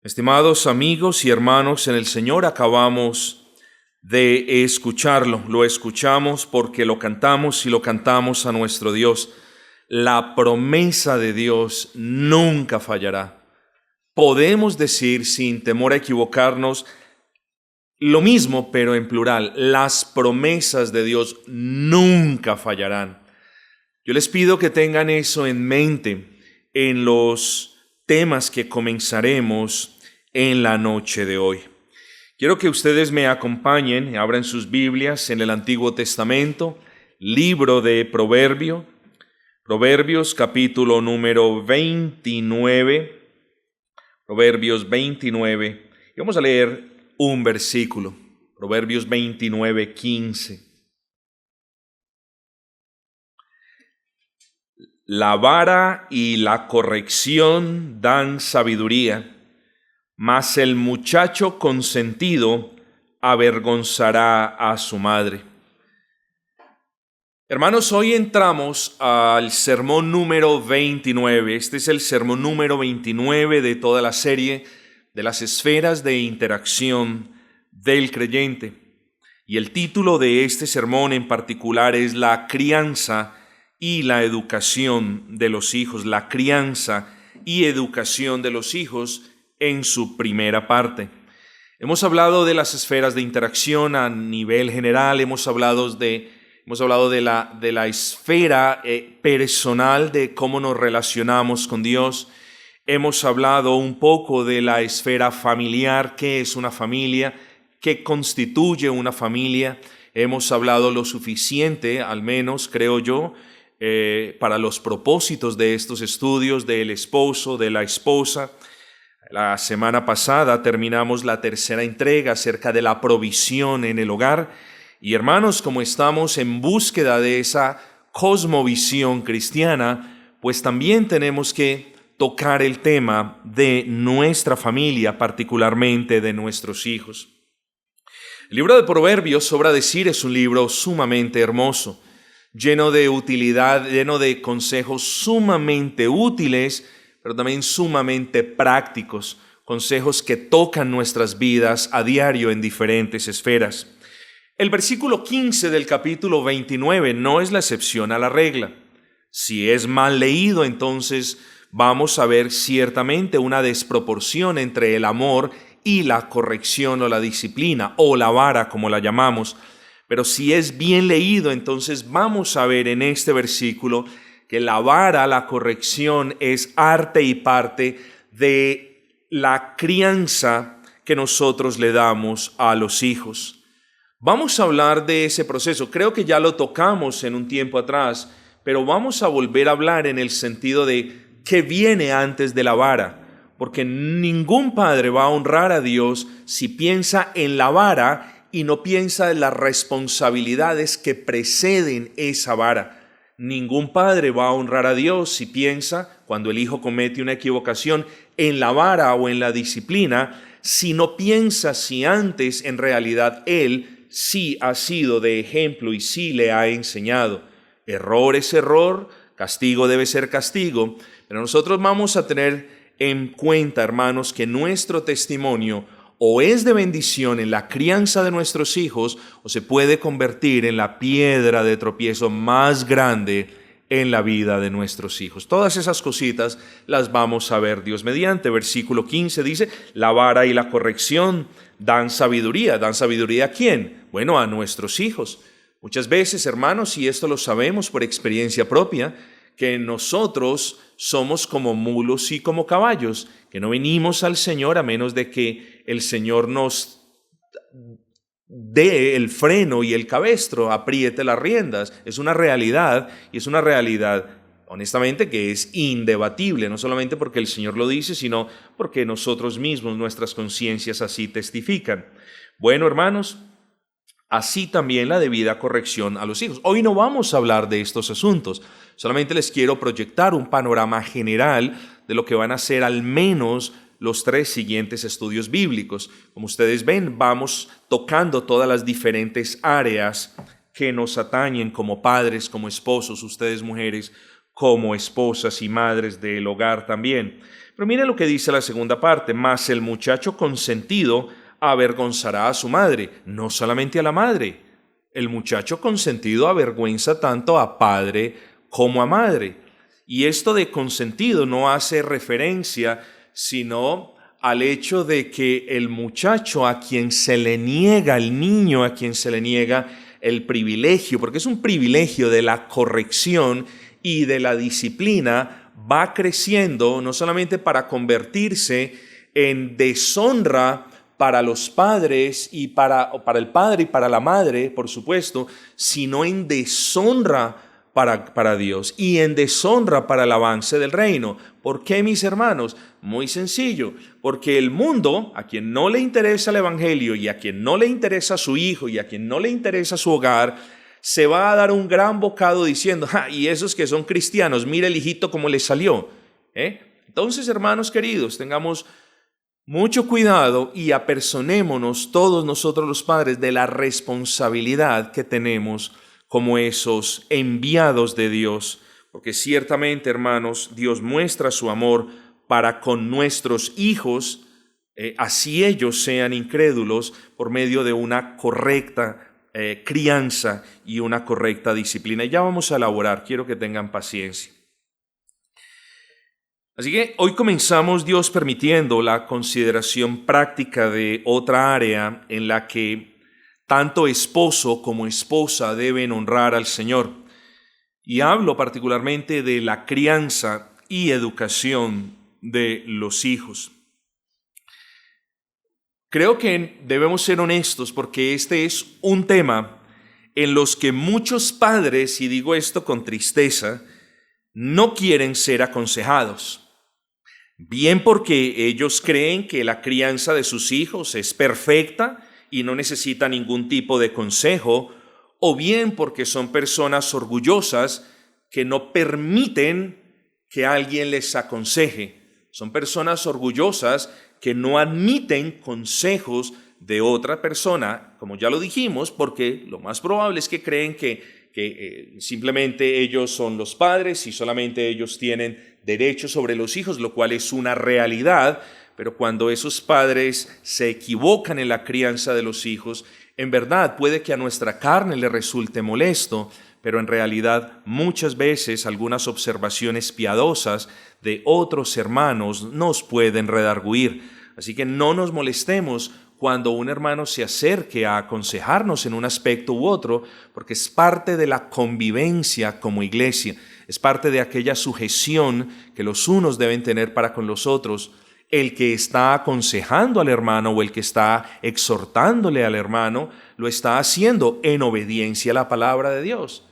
Estimados amigos y hermanos en el Señor, acabamos de escucharlo. Lo escuchamos porque lo cantamos y lo cantamos a nuestro Dios. La promesa de Dios nunca fallará. Podemos decir sin temor a equivocarnos lo mismo, pero en plural. Las promesas de Dios nunca fallarán. Yo les pido que tengan eso en mente en los temas que comenzaremos en la noche de hoy. Quiero que ustedes me acompañen, abran sus Biblias en el Antiguo Testamento, libro de Proverbios capítulo número 29, Proverbios 29, y vamos a leer un versículo, Proverbios 29, 15. La vara y la corrección dan sabiduría, mas el muchacho consentido avergonzará a su madre. Hermanos, hoy entramos al sermón número 29. Este es el sermón número 29 de toda la serie de las esferas de interacción del creyente. Y el título de este sermón en particular es la crianza y la educación de los hijos. La crianza y educación de los hijos en su primera parte. Hemos hablado de las esferas de interacción a nivel general, hemos hablado de la esfera personal, de cómo nos relacionamos con Dios. Hemos hablado un poco de la esfera familiar, qué es una familia, qué constituye una familia. Hemos hablado lo suficiente, al menos creo yo, para los propósitos de estos estudios, del esposo, de la esposa. La semana pasada terminamos la tercera entrega acerca de la provisión en el hogar. Y hermanos, como estamos en búsqueda de esa cosmovisión cristiana, pues también tenemos que tocar el tema de nuestra familia, particularmente de nuestros hijos. El libro de Proverbios, sobra decir, es un libro sumamente hermoso, lleno de utilidad, lleno de consejos sumamente útiles, pero también sumamente prácticos, consejos que tocan nuestras vidas a diario en diferentes esferas. El versículo 15 del capítulo 29 no es la excepción a la regla. Si es mal leído, entonces vamos a ver ciertamente una desproporción entre el amor y la corrección o la disciplina, o la vara como la llamamos. Pero si es bien leído, entonces vamos a ver en este versículo que la vara, la corrección, es arte y parte de la crianza que nosotros le damos a los hijos. Vamos a hablar de ese proceso. Creo que ya lo tocamos en un tiempo atrás, pero vamos a volver a hablar en el sentido de qué viene antes de la vara, porque ningún padre va a honrar a Dios si piensa en la vara y no piensa en las responsabilidades que preceden esa vara. Ningún padre va a honrar a Dios si piensa, cuando el hijo comete una equivocación, en la vara o en la disciplina, si no piensa si antes en realidad él sí ha sido de ejemplo y sí le ha enseñado. Error es error, castigo debe ser castigo, pero nosotros vamos a tener en cuenta, hermanos, que nuestro testimonio o es de bendición en la crianza de nuestros hijos, o se puede convertir en la piedra de tropiezo más grande en la vida de nuestros hijos. Todas esas cositas las vamos a ver Dios mediante. Versículo 15 dice, la vara y la corrección dan sabiduría. ¿Dan sabiduría a quién? Bueno, a nuestros hijos. Muchas veces, hermanos, y esto lo sabemos por experiencia propia, que nosotros somos como mulos y como caballos, que no venimos al Señor a menos de que el Señor nos dé el freno y el cabestro, apriete las riendas. Es una realidad, y es una realidad, honestamente, que es indebatible, no solamente porque el Señor lo dice, sino porque nosotros mismos, nuestras conciencias así testifican. Bueno, hermanos, así también la debida corrección a los hijos. Hoy no vamos a hablar de estos asuntos, solamente les quiero proyectar un panorama general de lo que van a ser al menos los 3 siguientes estudios bíblicos. Como ustedes ven, vamos tocando todas las diferentes áreas que nos atañen como padres, como esposos, ustedes mujeres, como esposas y madres del hogar también. Pero mire lo que dice la segunda parte: mas el muchacho consentido avergonzará a su madre. No solamente a la madre, el muchacho consentido avergüenza tanto a padre como a madre. Y esto de consentido no hace referencia sino al hecho de que el muchacho a quien se le niega, el niño a quien se le niega el privilegio, porque es un privilegio de la corrección y de la disciplina, va creciendo no solamente para convertirse en deshonra para los padres y para el padre y para la madre, por supuesto, sino en deshonra para Dios y en deshonra para el avance del reino. ¿Por qué, mis hermanos? Muy sencillo, porque el mundo, a quien no le interesa el evangelio y a quien no le interesa su hijo y a quien no le interesa su hogar, se va a dar un gran bocado diciendo: y esos que son cristianos, mira el hijito cómo le salió. Entonces, hermanos queridos, tengamos mucho cuidado y apersonémonos todos nosotros los padres de la responsabilidad que tenemos como esos enviados de Dios, porque ciertamente, hermanos, Dios muestra su amor para con nuestros hijos, así ellos sean incrédulos, por medio de una correcta crianza y una correcta disciplina. Y ya vamos a elaborar, quiero que tengan paciencia. Así que hoy comenzamos, Dios permitiendo, la consideración práctica de otra área en la que tanto esposo como esposa deben honrar al Señor. Y hablo particularmente de la crianza y educación de los hijos. Creo que debemos ser honestos porque este es un tema en los que muchos padres, y digo esto con tristeza, no quieren ser aconsejados. Bien porque ellos creen que la crianza de sus hijos es perfecta y no necesita ningún tipo de consejo, o bien porque son personas orgullosas que no permiten que alguien les aconseje. Son personas orgullosas que no admiten consejos de otra persona, como ya lo dijimos, porque lo más probable es que creen que simplemente ellos son los padres y solamente ellos tienen derechos sobre los hijos, lo cual es una realidad. Pero cuando esos padres se equivocan en la crianza de los hijos, en verdad puede que a nuestra carne le resulte molesto, pero en realidad muchas veces algunas observaciones piadosas de otros hermanos nos pueden redarguir. Así que no nos molestemos cuando un hermano se acerque a aconsejarnos en un aspecto u otro, porque es parte de la convivencia como iglesia, es parte de aquella sujeción que los unos deben tener para con los otros. El que está aconsejando al hermano o el que está exhortándole al hermano, lo está haciendo en obediencia a la palabra de Dios.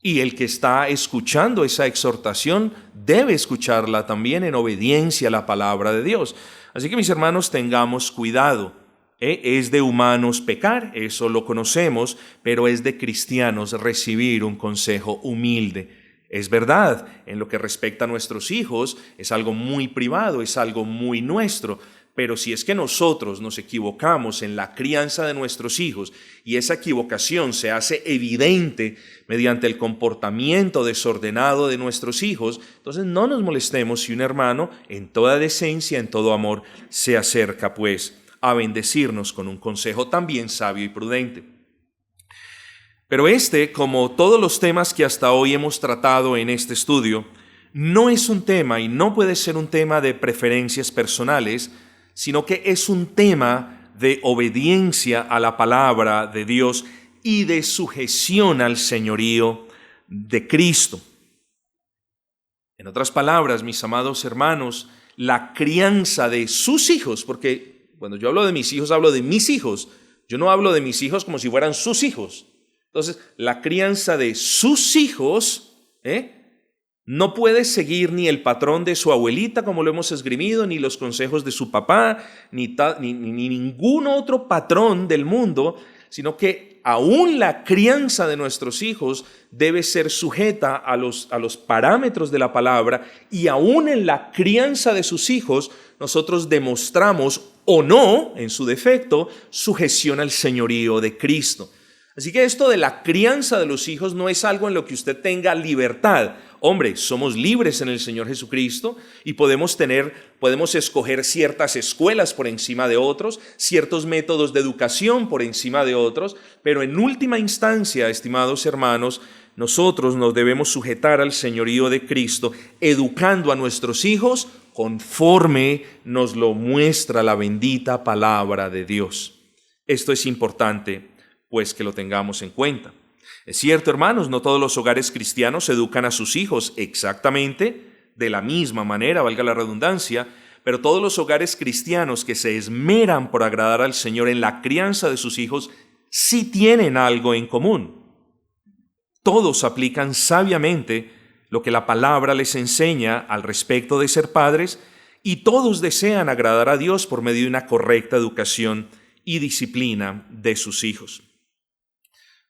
Y el que está escuchando esa exhortación debe escucharla también en obediencia a la palabra de Dios. Así que, mis hermanos, tengamos cuidado. Es de humanos pecar, eso lo conocemos, pero es de cristianos recibir un consejo humilde. Es verdad, en lo que respecta a nuestros hijos, es algo muy privado, es algo muy nuestro, pero si es que nosotros nos equivocamos en la crianza de nuestros hijos y esa equivocación se hace evidente mediante el comportamiento desordenado de nuestros hijos, entonces no nos molestemos si un hermano, en toda decencia, en todo amor, se acerca pues a bendecirnos con un consejo también sabio y prudente. Pero como todos los temas que hasta hoy hemos tratado en este estudio, no es un tema y no puede ser un tema de preferencias personales, sino que es un tema de obediencia a la palabra de Dios y de sujeción al señorío de Cristo. En otras palabras, mis amados hermanos, la crianza de sus hijos, porque cuando yo hablo de mis hijos, hablo de mis hijos. Yo no hablo de mis hijos como si fueran sus hijos. Entonces, la crianza de sus hijos no puede seguir ni el patrón de su abuelita, como lo hemos esgrimido, ni los consejos de su papá, ni ningún otro patrón del mundo, sino que aún la crianza de nuestros hijos debe ser sujeta a los parámetros de la palabra, y aún en la crianza de sus hijos nosotros demostramos o no, en su defecto, sujeción al señorío de Cristo. Así que esto de la crianza de los hijos no es algo en lo que usted tenga libertad. Hombre, somos libres en el Señor Jesucristo y podemos escoger ciertas escuelas por encima de otros, ciertos métodos de educación por encima de otros, pero en última instancia, estimados hermanos, nosotros nos debemos sujetar al señorío de Cristo, educando a nuestros hijos conforme nos lo muestra la bendita palabra de Dios. Esto es importante, pues, que lo tengamos en cuenta. Es cierto, hermanos, no todos los hogares cristianos educan a sus hijos exactamente de la misma manera, valga la redundancia, pero todos los hogares cristianos que se esmeran por agradar al Señor en la crianza de sus hijos sí tienen algo en común. Todos aplican sabiamente lo que la palabra les enseña al respecto de ser padres y todos desean agradar a Dios por medio de una correcta educación y disciplina de sus hijos.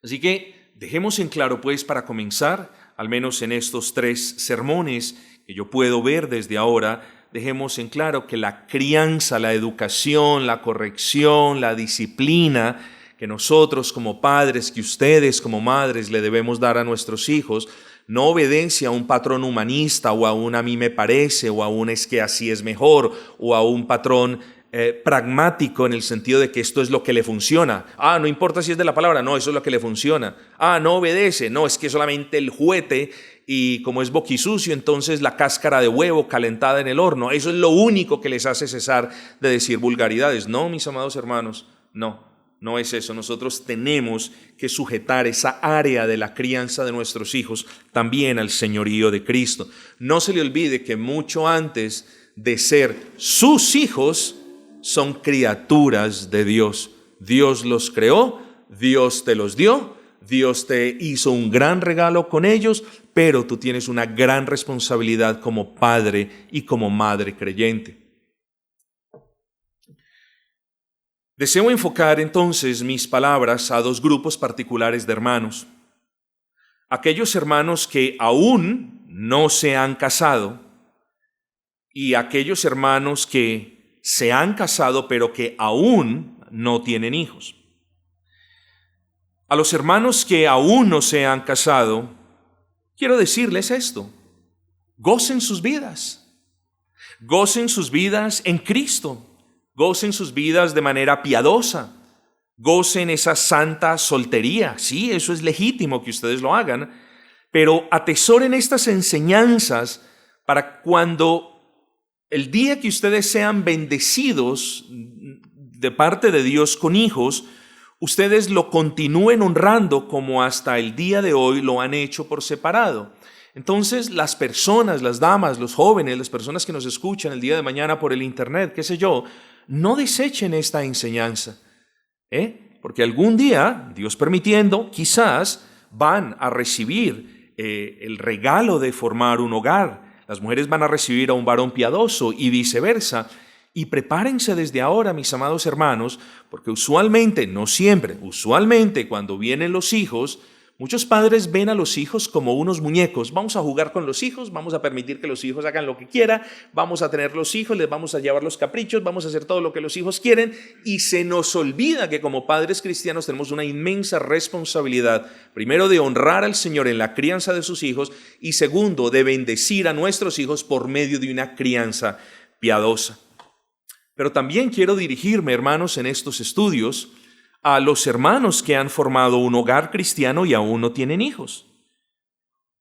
Así que dejemos en claro, pues, para comenzar, al menos en estos 3 sermones que yo puedo ver desde ahora, dejemos en claro que la crianza, la educación, la corrección, la disciplina que nosotros como padres, que ustedes como madres le debemos dar a nuestros hijos, no obedece a un patrón humanista o a un a mí me parece o a un es que así es mejor o a un patrón pragmático en el sentido de que esto es lo que le funciona. No importa si es de la palabra, no, eso es lo que le funciona. No obedece, no, es que solamente el juguete y como es boquisucio, entonces la cáscara de huevo calentada en el horno, eso es lo único que les hace cesar de decir vulgaridades. No, mis amados hermanos, no es eso. Nosotros tenemos que sujetar esa área de la crianza de nuestros hijos también al señorío de Cristo. No se le olvide que mucho antes de ser sus hijos, son criaturas de Dios. Dios los creó, Dios te los dio, Dios te hizo un gran regalo con ellos, pero tú tienes una gran responsabilidad como padre y como madre creyente. Deseo enfocar entonces mis palabras a 2 grupos particulares de hermanos. Aquellos hermanos que aún no se han casado y aquellos hermanos que se han casado pero que aún no tienen hijos. A los hermanos que aún no se han casado, quiero decirles esto: gocen sus vidas en Cristo, gocen sus vidas de manera piadosa, gocen esa santa soltería. Sí, eso es legítimo que ustedes lo hagan, pero atesoren estas enseñanzas para cuando el día que ustedes sean bendecidos de parte de Dios con hijos, ustedes lo continúen honrando como hasta el día de hoy lo han hecho por separado. Entonces, las personas, las damas, los jóvenes, las personas que nos escuchan el día de mañana por el internet, qué sé yo, no desechen esta enseñanza, porque algún día, Dios permitiendo, quizás van a recibir el regalo de formar un hogar. Las mujeres van a recibir a un varón piadoso y viceversa. Y prepárense desde ahora, mis amados hermanos, porque usualmente, no siempre, usualmente cuando vienen los hijos, muchos padres ven a los hijos como unos muñecos. Vamos a jugar con los hijos, vamos a permitir que los hijos hagan lo que quieran, vamos a tener los hijos, les vamos a llevar los caprichos, vamos a hacer todo lo que los hijos quieren y se nos olvida que como padres cristianos tenemos una inmensa responsabilidad, primero de honrar al Señor en la crianza de sus hijos y segundo de bendecir a nuestros hijos por medio de una crianza piadosa. Pero también quiero dirigirme, hermanos, en estos estudios a los hermanos que han formado un hogar cristiano y aún no tienen hijos.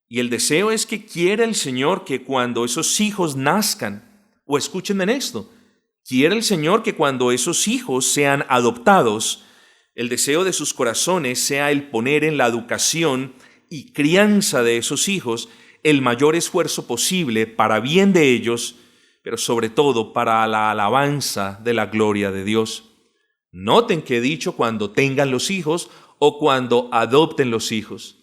Y el deseo es que quiera el Señor que cuando esos hijos nazcan, o escuchen en esto, quiere el Señor que cuando esos hijos sean adoptados, el deseo de sus corazones sea el poner en la educación y crianza de esos hijos el mayor esfuerzo posible para bien de ellos, pero sobre todo para la alabanza de la gloria de Dios. Noten que he dicho cuando tengan los hijos o cuando adopten los hijos.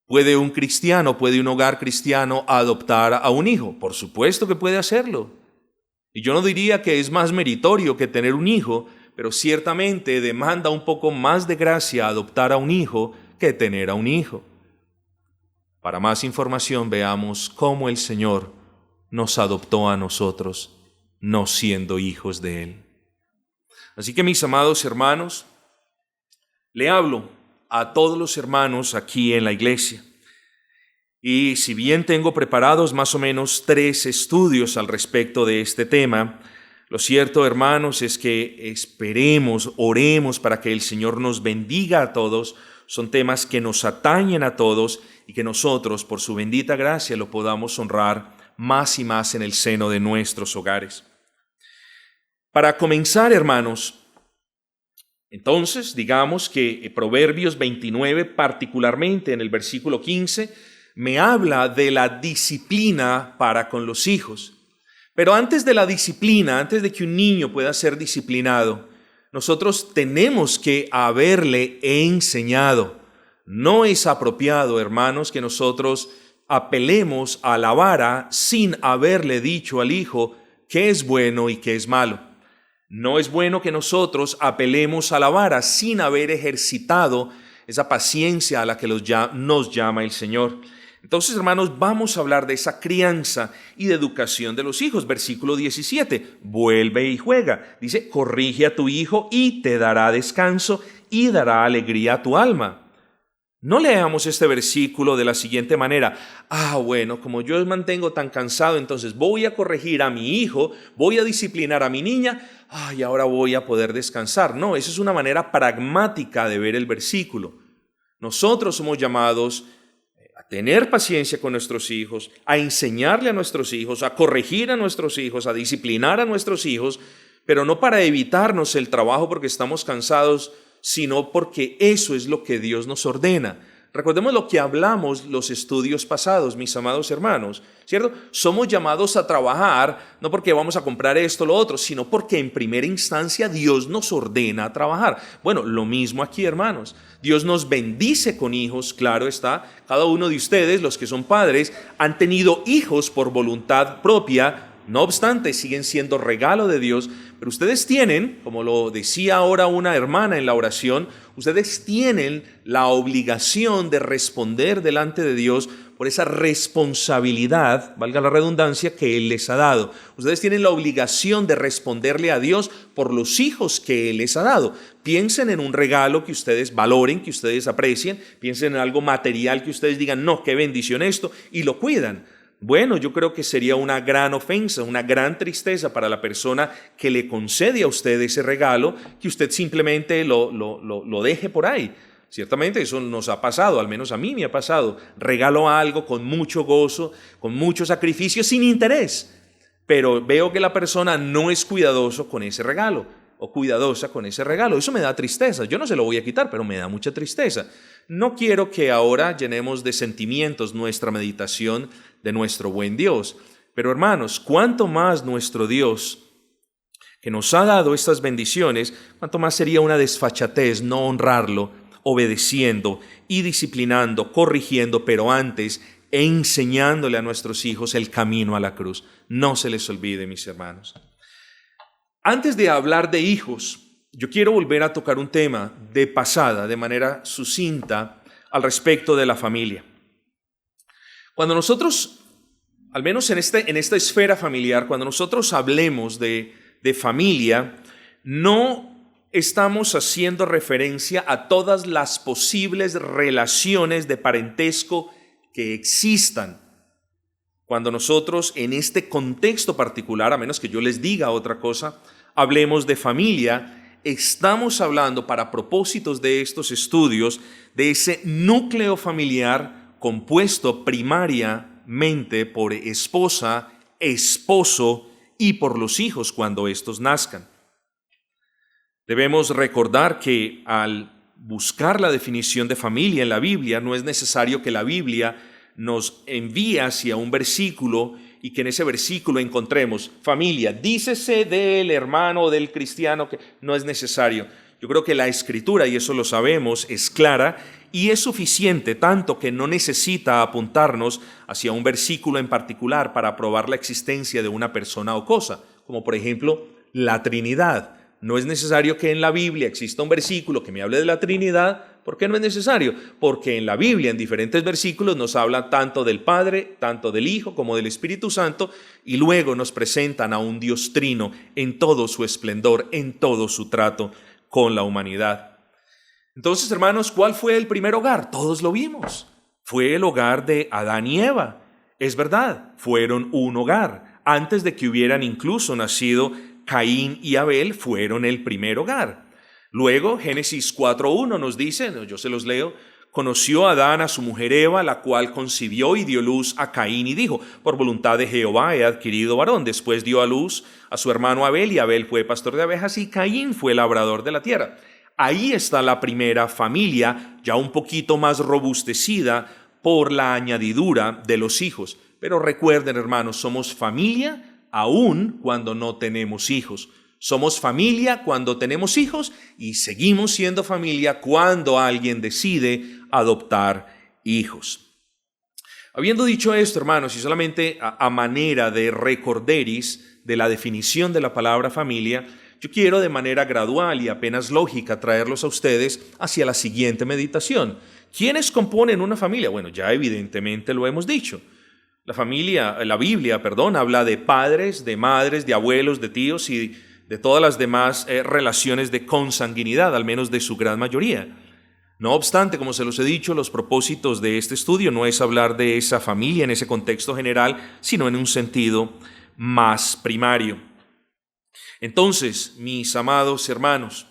¿Puede un cristiano, puede un hogar cristiano adoptar a un hijo? Por supuesto que puede hacerlo. Y yo no diría que es más meritorio que tener un hijo, pero ciertamente demanda un poco más de gracia adoptar a un hijo que tener a un hijo. Para más información veamos cómo el Señor nos adoptó a nosotros, no siendo hijos de Él. Así que mis amados hermanos, Le hablo a todos los hermanos aquí en la iglesia. Y si bien tengo preparados más o menos 3 estudios al respecto de este tema, lo cierto, hermanos, es que esperemos, oremos para que el Señor nos bendiga a todos. Son temas que nos atañen a todos y que nosotros, por su bendita gracia, lo podamos honrar más y más en el seno de nuestros hogares. Para comenzar, hermanos, entonces, digamos que Proverbios 29, particularmente en el versículo 15, me habla de la disciplina para con los hijos. Pero antes de la disciplina, antes de que un niño pueda ser disciplinado, nosotros tenemos que haberle enseñado. No es apropiado, hermanos, que nosotros apelemos a la vara sin haberle dicho al hijo qué es bueno y qué es malo. No es bueno que nosotros apelemos a la vara sin haber ejercitado esa paciencia a la que nos llama el Señor. Entonces, hermanos, vamos a hablar de esa crianza y de educación de los hijos. Versículo 17, vuelve y juega. Dice, corrige a tu hijo y te dará descanso y dará alegría a tu alma. No leamos este versículo de la siguiente manera. Bueno, como yo me mantengo tan cansado, entonces voy a corregir a mi hijo, voy a disciplinar a mi niña, y ahora voy a poder descansar. No, esa es una manera pragmática de ver el versículo. Nosotros somos llamados a tener paciencia con nuestros hijos, a enseñarle a nuestros hijos, a corregir a nuestros hijos, a disciplinar a nuestros hijos, pero no para evitarnos el trabajo porque estamos cansados, sino porque eso es lo que Dios nos ordena. Recordemos lo que hablamos los estudios pasados, mis amados hermanos, ¿cierto? Somos llamados a trabajar, no porque vamos a comprar esto o lo otro, sino porque en primera instancia Dios nos ordena a trabajar. Bueno, lo mismo aquí, hermanos. Dios nos bendice con hijos, claro está. Cada uno de ustedes, los que son padres, han tenido hijos por voluntad propia. No obstante, siguen siendo regalo de Dios, pero ustedes tienen, como lo decía ahora una hermana en la oración, ustedes tienen la obligación de responder delante de Dios por esa responsabilidad, valga la redundancia, que Él les ha dado. Ustedes tienen la obligación de responderle a Dios por los hijos que Él les ha dado. Piensen en un regalo que ustedes valoren, que ustedes aprecien, piensen en algo material que ustedes digan, no, qué bendición esto, y lo cuidan. Bueno, yo creo que sería una gran ofensa, una gran tristeza para la persona que le concede a usted ese regalo, que usted simplemente lo deje por ahí. Ciertamente eso nos ha pasado, al menos a mí me ha pasado. Regalo algo con mucho gozo, con mucho sacrificio, sin interés, pero veo que la persona no es cuidadoso con ese regalo o cuidadosa con ese regalo. Eso me da tristeza. Yo no se lo voy a quitar, pero me da mucha tristeza. No quiero que ahora llenemos de sentimientos nuestra meditación de nuestro buen Dios. Pero hermanos, cuánto más nuestro Dios, que nos ha dado estas bendiciones, cuánto más sería una desfachatez no honrarlo, obedeciendo y disciplinando, corrigiendo, pero antes enseñándole a nuestros hijos el camino a la cruz. No se les olvide, mis hermanos. Antes de hablar de hijos, yo quiero volver a tocar un tema de pasada, de manera sucinta, al respecto de la familia. Cuando nosotros, al menos en esta esfera familiar, cuando nosotros hablemos de familia, no estamos haciendo referencia a todas las posibles relaciones de parentesco que existan. Cuando nosotros en este contexto particular, a menos que yo les diga otra cosa, hablemos de familia, estamos hablando para propósitos de estos estudios de ese núcleo familiar compuesto primariamente por esposa, esposo y por los hijos cuando estos nazcan. Debemos recordar que al buscar la definición de familia en la Biblia, no es necesario que la Biblia nos envíe hacia un versículo y que en ese versículo encontremos familia, dícese del hermano, del cristiano, que no es necesario. Yo creo que la Escritura, y eso lo sabemos, es clara y es suficiente, tanto que no necesita apuntarnos hacia un versículo en particular para probar la existencia de una persona o cosa, como por ejemplo la Trinidad. No es necesario que en la Biblia exista un versículo que me hable de la Trinidad. ¿Por qué no es necesario? Porque en la Biblia, en diferentes versículos, nos habla tanto del Padre, tanto del Hijo, como del Espíritu Santo, y luego nos presentan a un Dios trino en todo su esplendor, en todo su trato con la humanidad. Entonces, hermanos, ¿cuál fue el primer hogar? Todos lo vimos. Fue el hogar de Adán y Eva. Es verdad, fueron un hogar. Antes de que hubieran incluso nacido Caín y Abel, fueron el primer hogar. Luego, Génesis 4:1 nos dice, yo se los leo, conoció Adán a su mujer Eva, la cual concibió y dio luz a Caín y dijo, por voluntad de Jehová he adquirido varón. Después dio a luz a su hermano Abel y Abel fue pastor de abejas y Caín fue labrador de la tierra. Ahí está la primera familia, ya un poquito más robustecida por la añadidura de los hijos. Pero recuerden, hermanos, somos familia aún cuando no tenemos hijos. Somos familia cuando tenemos hijos y seguimos siendo familia cuando alguien decide adoptar hijos. Habiendo dicho esto, hermanos, y solamente a manera de recorderis de la definición de la palabra familia, yo quiero de manera gradual y apenas lógica traerlos a ustedes hacia la siguiente meditación. ¿Quiénes componen una familia? Bueno, ya evidentemente lo hemos dicho. La Biblia, habla de padres, de madres, de abuelos, de tíos y de todas las demás relaciones de consanguinidad, al menos de su gran mayoría. No obstante, como se los he dicho, los propósitos de este estudio no es hablar de esa familia en ese contexto general, sino en un sentido más primario. Entonces, mis amados hermanos,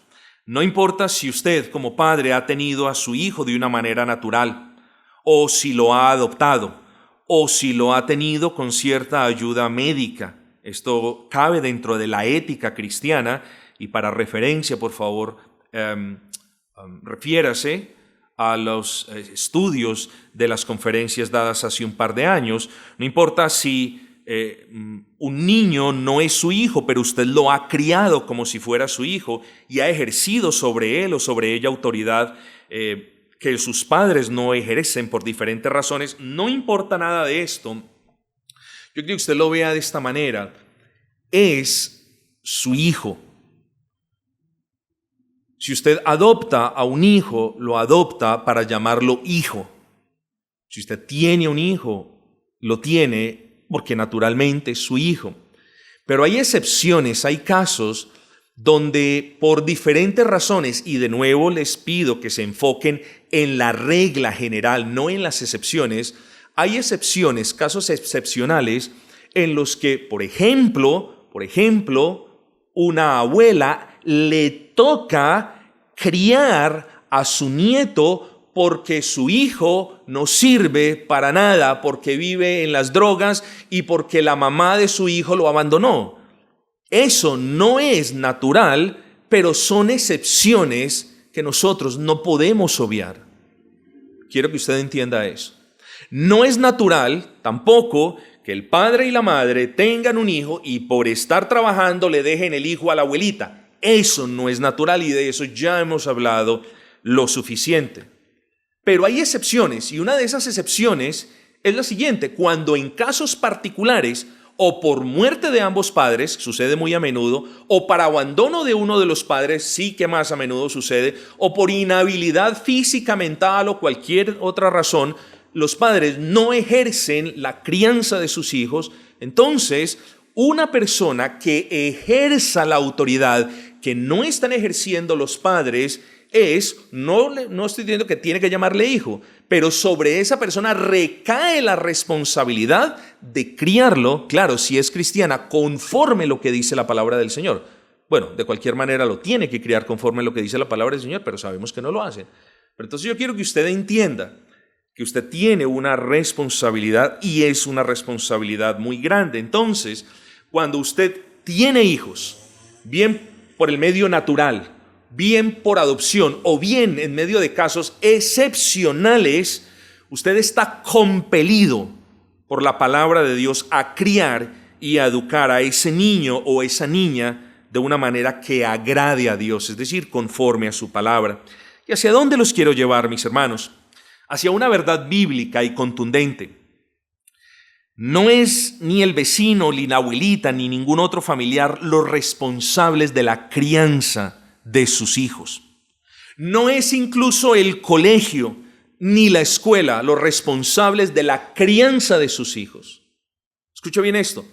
no importa si usted como padre ha tenido a su hijo de una manera natural, o si lo ha adoptado, o si lo ha tenido con cierta ayuda médica. Esto cabe dentro de la ética cristiana y para referencia, por favor, refiérase a los estudios de las conferencias dadas hace un par de años. No importa si un niño no es su hijo, pero usted lo ha criado como si fuera su hijo y ha ejercido sobre él o sobre ella autoridad que sus padres no ejercen por diferentes razones. No importa nada de esto. Yo creo que usted lo vea de esta manera. Es su hijo. Si usted adopta a un hijo, lo adopta para llamarlo hijo. Si usted tiene un hijo, lo tiene porque naturalmente es su hijo. Pero hay excepciones, hay casos donde por diferentes razones, y de nuevo les pido que se enfoquen en la regla general, no en las excepciones, hay excepciones, casos excepcionales en los que, por ejemplo, una abuela le toca criar a su nieto porque su hijo no sirve para nada, porque vive en las drogas y porque la mamá de su hijo lo abandonó. Eso no es natural, pero son excepciones que nosotros no podemos obviar. Quiero que usted entienda eso. No es natural tampoco que el padre y la madre tengan un hijo y por estar trabajando le dejen el hijo a la abuelita. Eso no es natural y de eso ya hemos hablado lo suficiente. Pero hay excepciones y una de esas excepciones es la siguiente: cuando en casos particulares o por muerte de ambos padres, sucede muy a menudo, o para abandono de uno de los padres, sí que más a menudo sucede, o por inhabilidad física, mental o cualquier otra razón, los padres no ejercen la crianza de sus hijos. Entonces, una persona que ejerza la autoridad que no están ejerciendo los padres no estoy diciendo que tiene que llamarle hijo, pero sobre esa persona recae la responsabilidad de criarlo, claro, si es cristiana, conforme lo que dice la palabra del Señor. Bueno, de cualquier manera lo tiene que criar conforme lo que dice la palabra del Señor, pero sabemos que no lo hacen. Pero entonces yo quiero que usted entienda que usted tiene una responsabilidad y es una responsabilidad muy grande. Entonces, cuando usted tiene hijos, bien por el medio natural, bien por adopción o bien en medio de casos excepcionales, usted está compelido por la palabra de Dios a criar y a educar a ese niño o esa niña de una manera que agrade a Dios, es decir, conforme a su palabra. ¿Y hacia dónde los quiero llevar, mis hermanos? Hacia una verdad bíblica y contundente. No es ni el vecino, ni la abuelita, ni ningún otro familiar los responsables de la crianza de sus hijos. No es incluso el colegio ni la escuela los responsables de la crianza de sus hijos. Escucha bien esto.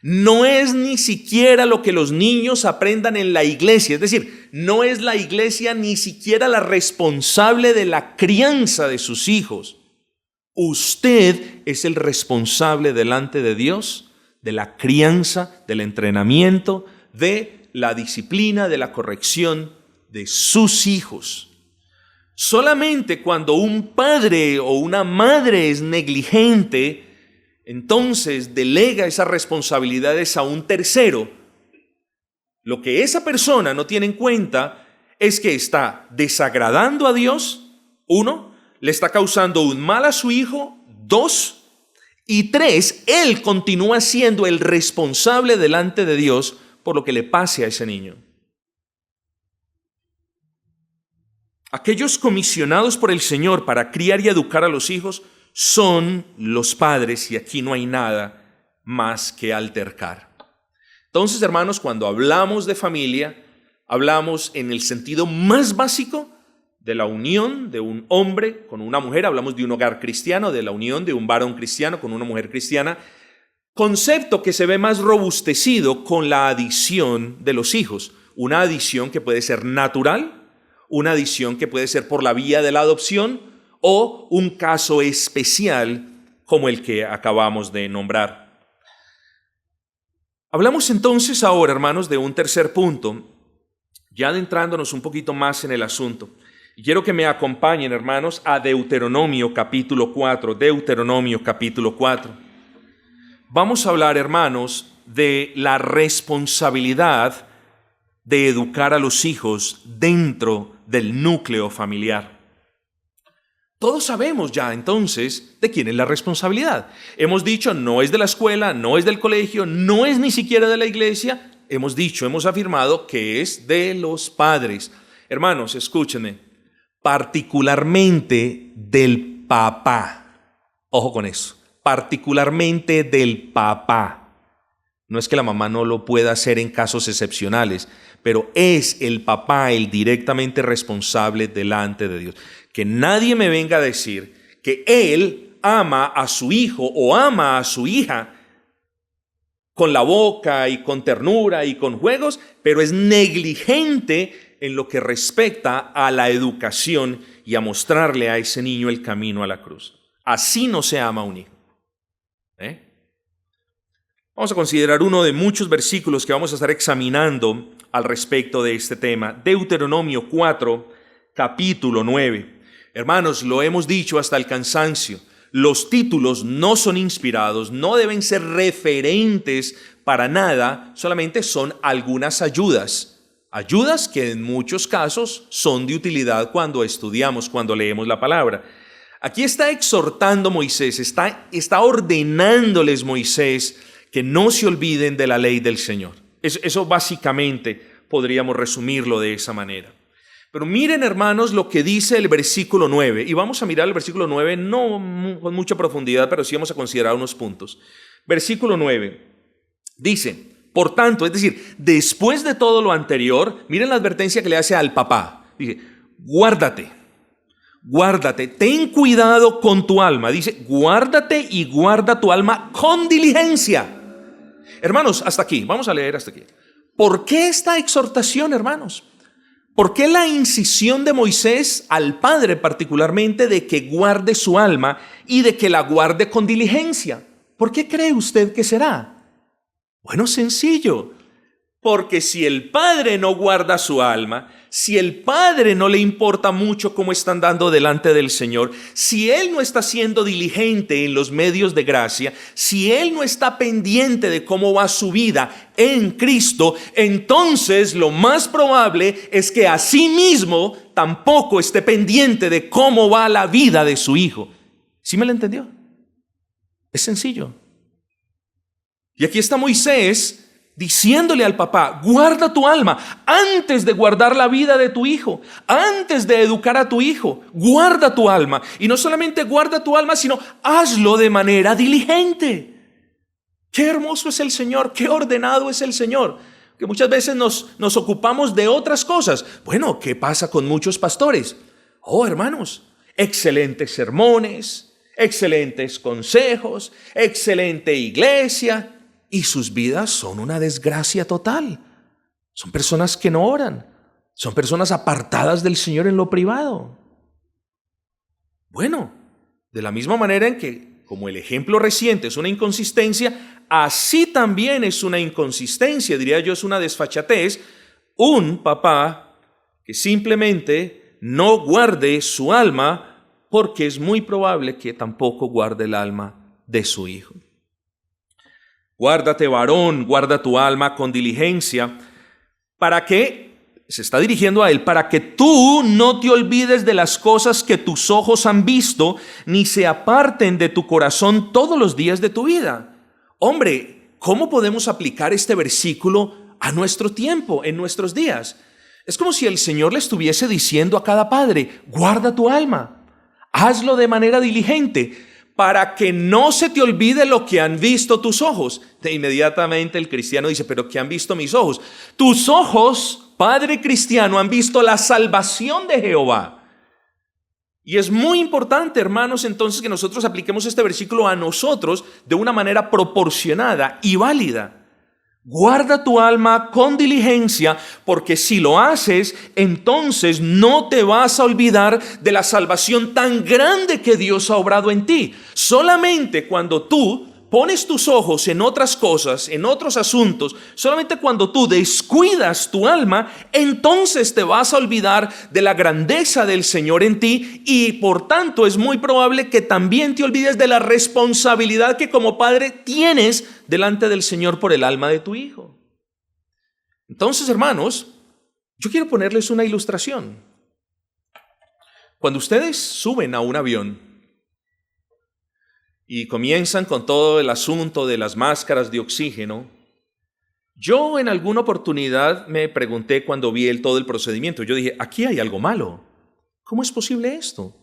No es ni siquiera lo que los niños aprendan en la iglesia. Es decir, no es la iglesia ni siquiera la responsable de la crianza de sus hijos. Usted es el responsable delante de Dios de la crianza, del entrenamiento, de la disciplina, de la corrección de sus hijos. Solamente cuando un padre o una madre es negligente, entonces delega esas responsabilidades a un tercero. Lo que esa persona no tiene en cuenta es que está desagradando a Dios, 1, le está causando un mal a su hijo, 2, y 3, él continúa siendo el responsable delante de Dios por lo que le pase a ese niño. Aquellos comisionados por el Señor para criar y educar a los hijos son los padres, y aquí no hay nada más que altercar. Entonces, hermanos, cuando hablamos de familia, hablamos en el sentido más básico de la unión de un hombre con una mujer, hablamos de un hogar cristiano, de la unión de un varón cristiano con una mujer cristiana, concepto que se ve más robustecido con la adición de los hijos, una adición que puede ser natural, una adición que puede ser por la vía de la adopción o un caso especial como el que acabamos de nombrar. Hablamos entonces ahora, hermanos, de un tercer punto, ya adentrándonos un poquito más en el asunto. Y quiero que me acompañen, hermanos, a Deuteronomio capítulo 4. Deuteronomio capítulo 4. Vamos a hablar, hermanos, de la responsabilidad de educar a los hijos dentro del núcleo familiar. Todos sabemos ya entonces de quién es la responsabilidad. Hemos dicho, no es de la escuela, no es del colegio, no es ni siquiera de la iglesia. Hemos dicho, hemos afirmado que es de los padres. Hermanos, escúchenme, particularmente del papá. Ojo con eso, particularmente del papá. No es que la mamá no lo pueda hacer en casos excepcionales, pero es el papá el directamente responsable delante de Dios. Que nadie me venga a decir que él ama a su hijo o ama a su hija con la boca y con ternura y con juegos, pero es negligente en lo que respecta a la educación y a mostrarle a ese niño el camino a la cruz. Así no se ama a un hijo. Vamos a considerar uno de muchos versículos que vamos a estar examinando al respecto de este tema. Deuteronomio 4, capítulo 9. Hermanos, lo hemos dicho hasta el cansancio. Los títulos no son inspirados, no deben ser referentes para nada, solamente son algunas ayudas. Ayudas que en muchos casos son de utilidad cuando estudiamos, cuando leemos la palabra. Aquí está exhortando Moisés, está ordenándoles Moisés que no se olviden de la ley del Señor. Eso básicamente podríamos resumirlo de esa manera. Pero miren, hermanos, lo que dice el versículo 9. Y vamos a mirar el versículo 9, no con mucha profundidad, pero sí vamos a considerar unos puntos. Versículo 9 dice, por tanto, es decir, después de todo lo anterior, miren la advertencia que le hace al papá. Dice, guárdate, ten cuidado con tu alma. Dice, guárdate y guarda tu alma con diligencia. Hermanos, hasta aquí, vamos a leer hasta aquí. ¿Por qué esta exhortación, hermanos? ¿Por qué la incisión de Moisés al padre particularmente de que guarde su alma y de que la guarde con diligencia? ¿Por qué cree usted que será? Bueno, sencillo. Porque si el padre no guarda su alma, si el padre no le importa mucho cómo está andando delante del Señor, si él no está siendo diligente en los medios de gracia, si él no está pendiente de cómo va su vida en Cristo, entonces lo más probable es que a sí mismo tampoco esté pendiente de cómo va la vida de su hijo. ¿Sí me lo entendió? Es sencillo. Y aquí está Moisés diciéndole al papá, guarda tu alma antes de guardar la vida de tu hijo, antes de educar a tu hijo, guarda tu alma. Y no solamente guarda tu alma, sino hazlo de manera diligente. Qué hermoso es el Señor, qué ordenado es el Señor, que muchas veces nos ocupamos de otras cosas. Bueno, ¿qué pasa con muchos pastores? Oh, hermanos, excelentes sermones, excelentes consejos, excelente iglesia. y sus vidas son una desgracia total. Son personas que no oran, son personas apartadas del Señor en lo privado. Bueno, de la misma manera en que, como el ejemplo reciente es una inconsistencia, así también es una inconsistencia, diría yo, es una desfachatez, un papá que simplemente no guarde su alma, porque es muy probable que tampoco guarde el alma de su hijo. Guárdate, varón, guarda tu alma con diligencia, para que, se está dirigiendo a él, para que tú no te olvides de las cosas que tus ojos han visto, ni se aparten de tu corazón todos los días de tu vida. Hombre, ¿cómo podemos aplicar este versículo a nuestro tiempo, en nuestros días? Es como si el Señor le estuviese diciendo a cada padre: guarda tu alma, hazlo de manera diligente, para que no se te olvide lo que han visto tus ojos. De inmediatamente el cristiano dice: ¿pero qué han visto mis ojos? Tus ojos, padre cristiano, han visto la salvación de Jehová. Y es muy importante, hermanos, entonces que nosotros apliquemos este versículo a nosotros de una manera proporcionada y válida. Guarda tu alma con diligencia, porque si lo haces, entonces no te vas a olvidar de la salvación tan grande que Dios ha obrado en ti. Solamente cuando tú pones tus ojos en otras cosas, en otros asuntos, solamente cuando tú descuidas tu alma, entonces te vas a olvidar de la grandeza del Señor en ti, y por tanto es muy probable que también te olvides de la responsabilidad que como padre tienes delante del Señor por el alma de tu hijo. Entonces, hermanos, yo quiero ponerles una ilustración. Cuando ustedes suben a un avión y comienzan con todo el asunto de las máscaras de oxígeno, yo en alguna oportunidad me pregunté cuando vi todo el procedimiento, yo dije: aquí hay algo malo. ¿Cómo es posible esto?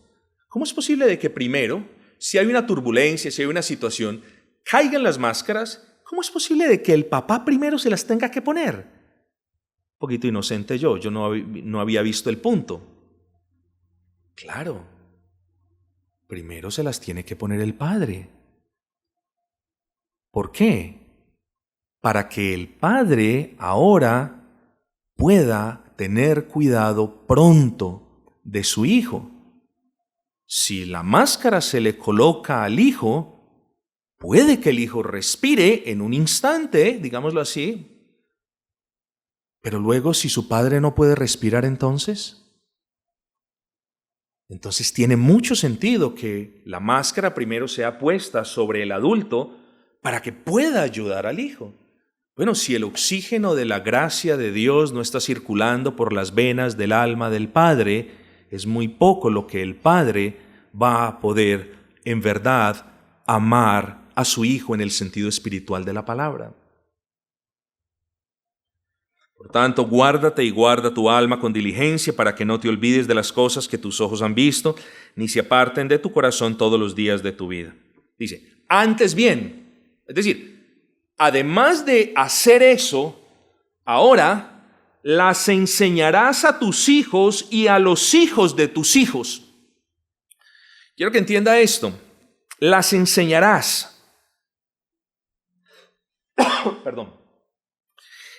¿Cómo es posible de que primero, si hay una turbulencia, si hay una situación, caigan las máscaras? ¿Cómo es posible de que el papá primero se las tenga que poner? Un poquito inocente yo no había visto el punto. Claro, primero se las tiene que poner el padre. ¿Por qué? Para que el padre ahora pueda tener cuidado pronto de su hijo. Si la máscara se le coloca al hijo, puede que el hijo respire en un instante, digámoslo así, pero luego, si su padre no puede respirar, entonces tiene mucho sentido que la máscara primero sea puesta sobre el adulto para que pueda ayudar al hijo. Bueno, si el oxígeno de la gracia de Dios no está circulando por las venas del alma del padre, es muy poco lo que el padre va a poder en verdad amar a su hijo en el sentido espiritual de la palabra. Por tanto, guárdate y guarda tu alma con diligencia, para que no te olvides de las cosas que tus ojos han visto, ni se aparten de tu corazón todos los días de tu vida. Dice: antes bien, es decir, además de hacer eso, ahora las enseñarás a tus hijos y a los hijos de tus hijos. Quiero que entienda esto: las enseñarás. Perdón.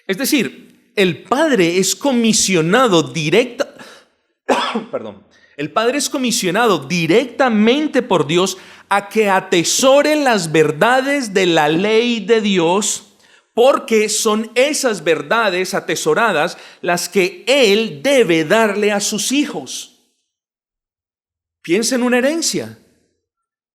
Es decir, el padre es comisionado directamente por Dios a que atesore las verdades de la ley de Dios, porque son esas verdades atesoradas las que él debe darle a sus hijos. Piensa en una herencia.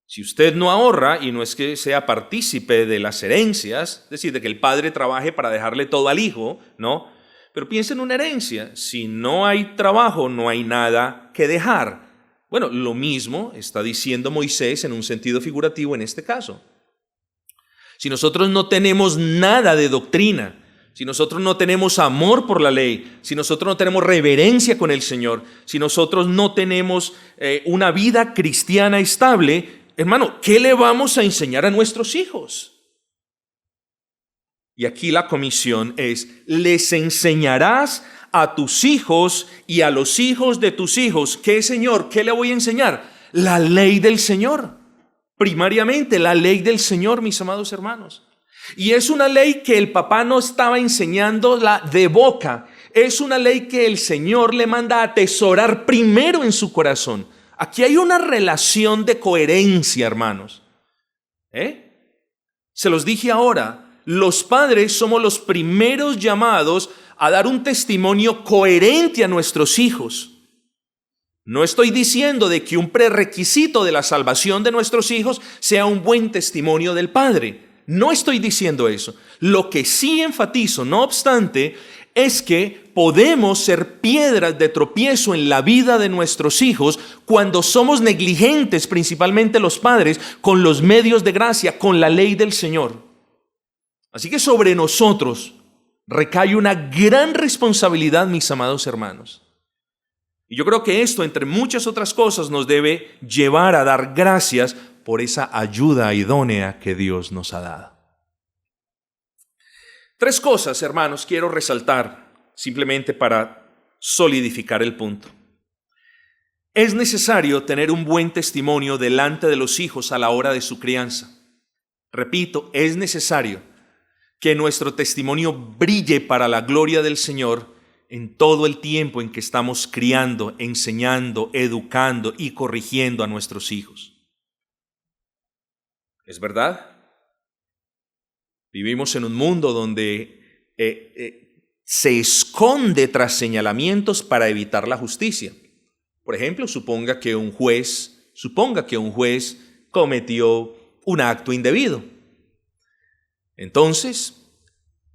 Si usted no ahorra, y no es que sea partícipe de las herencias, es decir, de que el padre trabaje para dejarle todo al hijo, no, pero piensa en una herencia. Si no hay trabajo, no hay nada que dejar. Bueno, lo mismo está diciendo Moisés en un sentido figurativo en este caso. Si nosotros no tenemos nada de doctrina, si nosotros no tenemos amor por la ley, si nosotros no tenemos reverencia con el Señor, si nosotros no tenemos una vida cristiana estable, hermano, ¿qué le vamos a enseñar a nuestros hijos? Y aquí la comisión es: les enseñarás a tus hijos y a los hijos de tus hijos. ¿Qué, Señor? ¿Qué le voy a enseñar? La ley del Señor. Primariamente, la ley del Señor, mis amados hermanos. Y es una ley que el papá no estaba enseñándola de boca. Es una ley que el Señor le manda a atesorar primero en su corazón. Aquí hay una relación de coherencia, hermanos. Se los dije ahora, los padres somos los primeros llamados a dar un testimonio coherente a nuestros hijos. No estoy diciendo de que un prerequisito de la salvación de nuestros hijos sea un buen testimonio del padre. No estoy diciendo eso. Lo que sí enfatizo, no obstante, es que podemos ser piedras de tropiezo en la vida de nuestros hijos cuando somos negligentes, principalmente los padres, con los medios de gracia, con la ley del Señor. Así que sobre nosotros recae una gran responsabilidad, mis amados hermanos. Y yo creo que esto, entre muchas otras cosas, nos debe llevar a dar gracias por esa ayuda idónea que Dios nos ha dado. 3 cosas, hermanos, quiero resaltar simplemente para solidificar el punto. Es necesario tener un buen testimonio delante de los hijos a la hora de su crianza. Repito, es necesario que nuestro testimonio brille para la gloria del Señor en todo el tiempo en que estamos criando, enseñando, educando y corrigiendo a nuestros hijos. ¿Es verdad? Vivimos en un mundo donde se esconde tras señalamientos para evitar la justicia. Por ejemplo, suponga que un juez cometió un acto indebido. Entonces,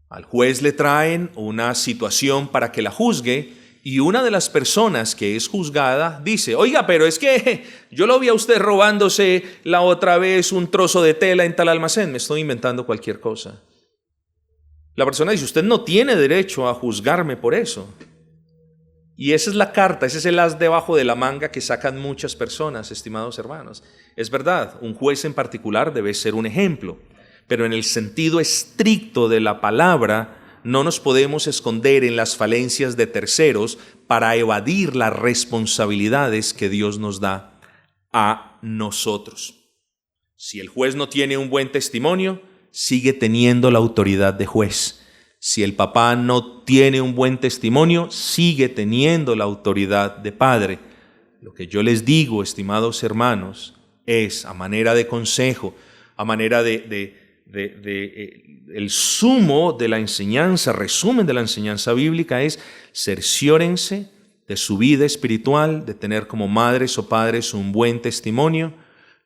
al juez le traen una situación para que la juzgue y una de las personas que es juzgada dice: oiga, pero es que yo lo vi a usted robándose la otra vez un trozo de tela en tal almacén. Me estoy inventando cualquier cosa. La persona dice: usted no tiene derecho a juzgarme por eso. Y esa es la carta, ese es el as debajo de la manga que sacan muchas personas, estimados hermanos. Es verdad, un juez en particular debe ser un ejemplo, pero en el sentido estricto de la palabra, no nos podemos esconder en las falencias de terceros para evadir las responsabilidades que Dios nos da a nosotros. Si el juez no tiene un buen testimonio, sigue teniendo la autoridad de juez. Si el papá no tiene un buen testimonio, sigue teniendo la autoridad de padre. Lo que yo les digo, estimados hermanos, es a manera de consejo, a manera el sumo de la enseñanza, resumen de la enseñanza bíblica, es: cerciórense de su vida espiritual, de tener como madres o padres un buen testimonio.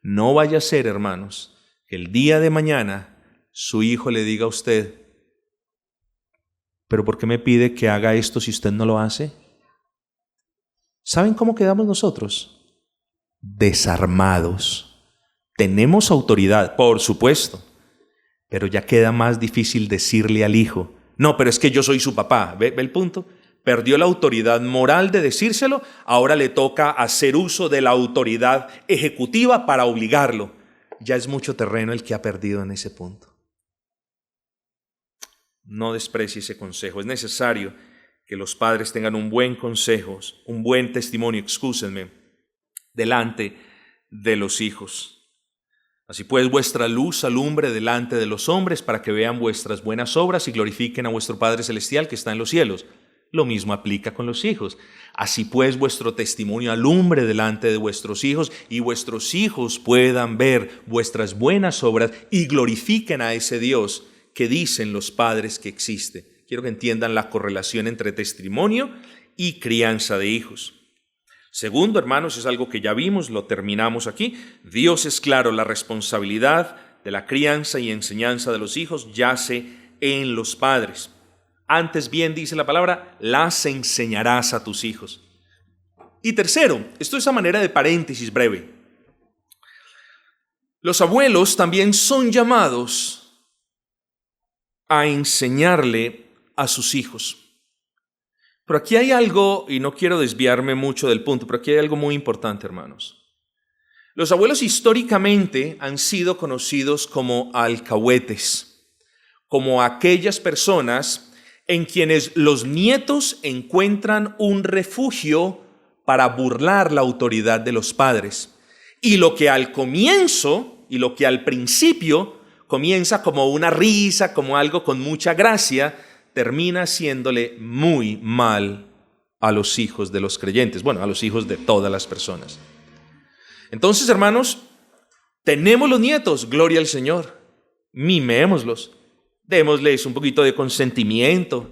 No vaya a ser, hermanos, que el día de mañana su hijo le diga a usted: ¿pero por qué me pide que haga esto si usted no lo hace? ¿Saben cómo quedamos nosotros? Desarmados. Tenemos autoridad, por supuesto, pero ya queda más difícil decirle al hijo: no, pero es que yo soy su papá. ¿Ve el punto? Perdió la autoridad moral de decírselo, ahora le toca hacer uso de la autoridad ejecutiva para obligarlo. Ya es mucho terreno el que ha perdido en ese punto. No desprecie ese consejo. Es necesario que los padres tengan un buen consejo, un buen testimonio, delante de los hijos. Así pues, vuestra luz alumbre delante de los hombres para que vean vuestras buenas obras y glorifiquen a vuestro Padre Celestial que está en los cielos. Lo mismo aplica con los hijos. Así pues, vuestro testimonio alumbre delante de vuestros hijos y vuestros hijos puedan ver vuestras buenas obras y glorifiquen a ese Dios que dicen los padres que existe. Quiero que entiendan la correlación entre testimonio y crianza de hijos. Segundo, hermanos, es algo que ya vimos, lo terminamos aquí. Dios es claro, la responsabilidad de la crianza y enseñanza de los hijos yace en los padres. Antes bien, dice la palabra, las enseñarás a tus hijos. Y tercero, esto es a manera de paréntesis breve. Los abuelos también son llamados a enseñarle a sus hijos. Pero aquí hay algo, y no quiero desviarme mucho del punto, pero aquí hay algo muy importante, hermanos. Los abuelos históricamente han sido conocidos como alcahuetes, como aquellas personas en quienes los nietos encuentran un refugio para burlar la autoridad de los padres. Y lo que al comienzo, y lo que al principio comienza como una risa, como algo con mucha gracia, termina haciéndole muy mal a los hijos de los creyentes, bueno, a los hijos de todas las personas. Entonces, hermanos, tenemos los nietos, gloria al Señor, mimémoslos, démosles un poquito de consentimiento,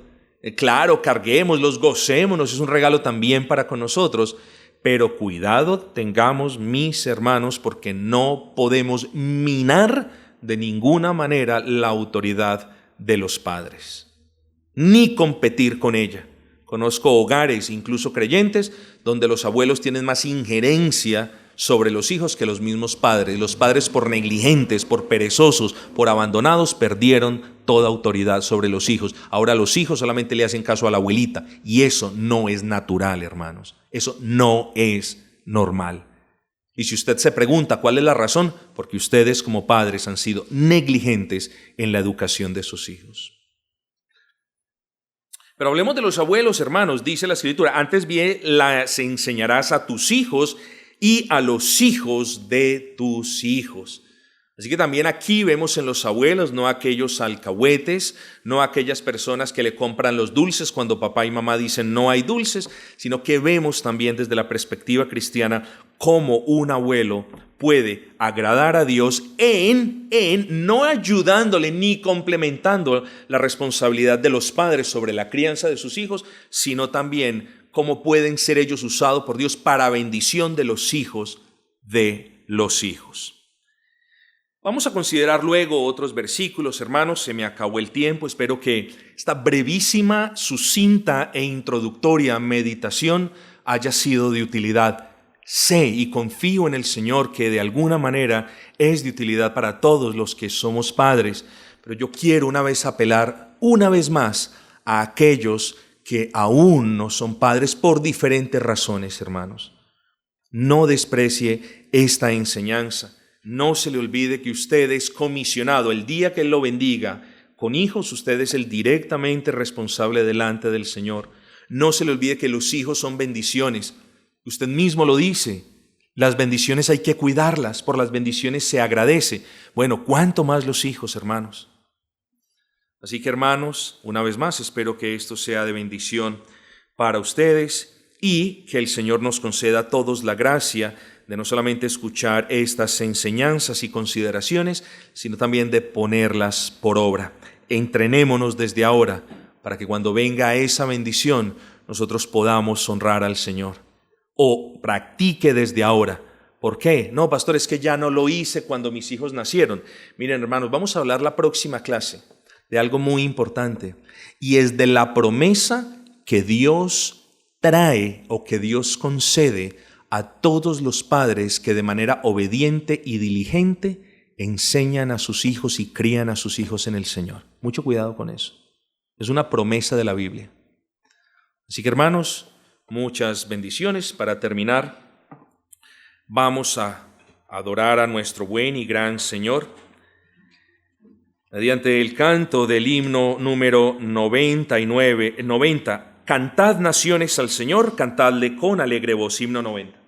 claro, carguémoslos, gocémonos, es un regalo también para con nosotros, pero cuidado tengamos, mis hermanos, porque no podemos minar de ninguna manera la autoridad de los padres, ni competir con ella. Conozco hogares, incluso creyentes, donde los abuelos tienen más injerencia sobre los hijos que los mismos padres. Los padres, por negligentes, por perezosos, por abandonados, perdieron toda autoridad sobre los hijos. Ahora los hijos solamente le hacen caso a la abuelita, y eso no es natural, hermanos. Eso no es normal. Y si usted se pregunta cuál es la razón, porque ustedes como padres han sido negligentes en la educación de sus hijos. Pero hablemos de los abuelos, hermanos, dice la Escritura, antes bien las enseñarás a tus hijos y a los hijos de tus hijos. Así que también aquí vemos en los abuelos no aquellos alcahuetes, no aquellas personas que le compran los dulces cuando papá y mamá dicen no hay dulces, sino que vemos también desde la perspectiva cristiana cómo un abuelo puede agradar a Dios en no ayudándole ni complementando la responsabilidad de los padres sobre la crianza de sus hijos, sino también cómo pueden ser ellos usados por Dios para bendición de los hijos de los hijos. Vamos a considerar luego otros versículos, hermanos. Se me acabó el tiempo. Espero que esta brevísima, sucinta e introductoria meditación haya sido de utilidad. Sé y confío en el Señor que de alguna manera es de utilidad para todos los que somos padres. Pero yo quiero una vez apelar una vez más a aquellos que aún no son padres por diferentes razones, hermanos. No desprecie esta enseñanza. No se le olvide que usted es comisionado. El día que Él lo bendiga con hijos, usted es el directamente responsable delante del Señor. No se le olvide que los hijos son bendiciones. Usted mismo lo dice. Las bendiciones hay que cuidarlas. Por las bendiciones se agradece. Bueno, ¿cuánto más los hijos, hermanos? Así que, hermanos, una vez más, espero que esto sea de bendición para ustedes y que el Señor nos conceda a todos la gracia de no solamente escuchar estas enseñanzas y consideraciones, sino también de ponerlas por obra. Entrenémonos desde ahora para que cuando venga esa bendición nosotros podamos honrar al Señor. O practique desde ahora. ¿Por qué? No, pastor, es que ya no lo hice cuando mis hijos nacieron. Miren, hermanos, vamos a hablar la próxima clase de algo muy importante, y es de la promesa que Dios trae o que Dios concede a todos los padres que de manera obediente y diligente enseñan a sus hijos y crían a sus hijos en el Señor. Mucho cuidado con eso. Es una promesa de la Biblia. Así que, hermanos, muchas bendiciones. Para terminar, vamos a adorar a nuestro buen y gran Señor mediante el canto del himno número 90. Cantad naciones al Señor, cantadle con alegre voz. Himno 90.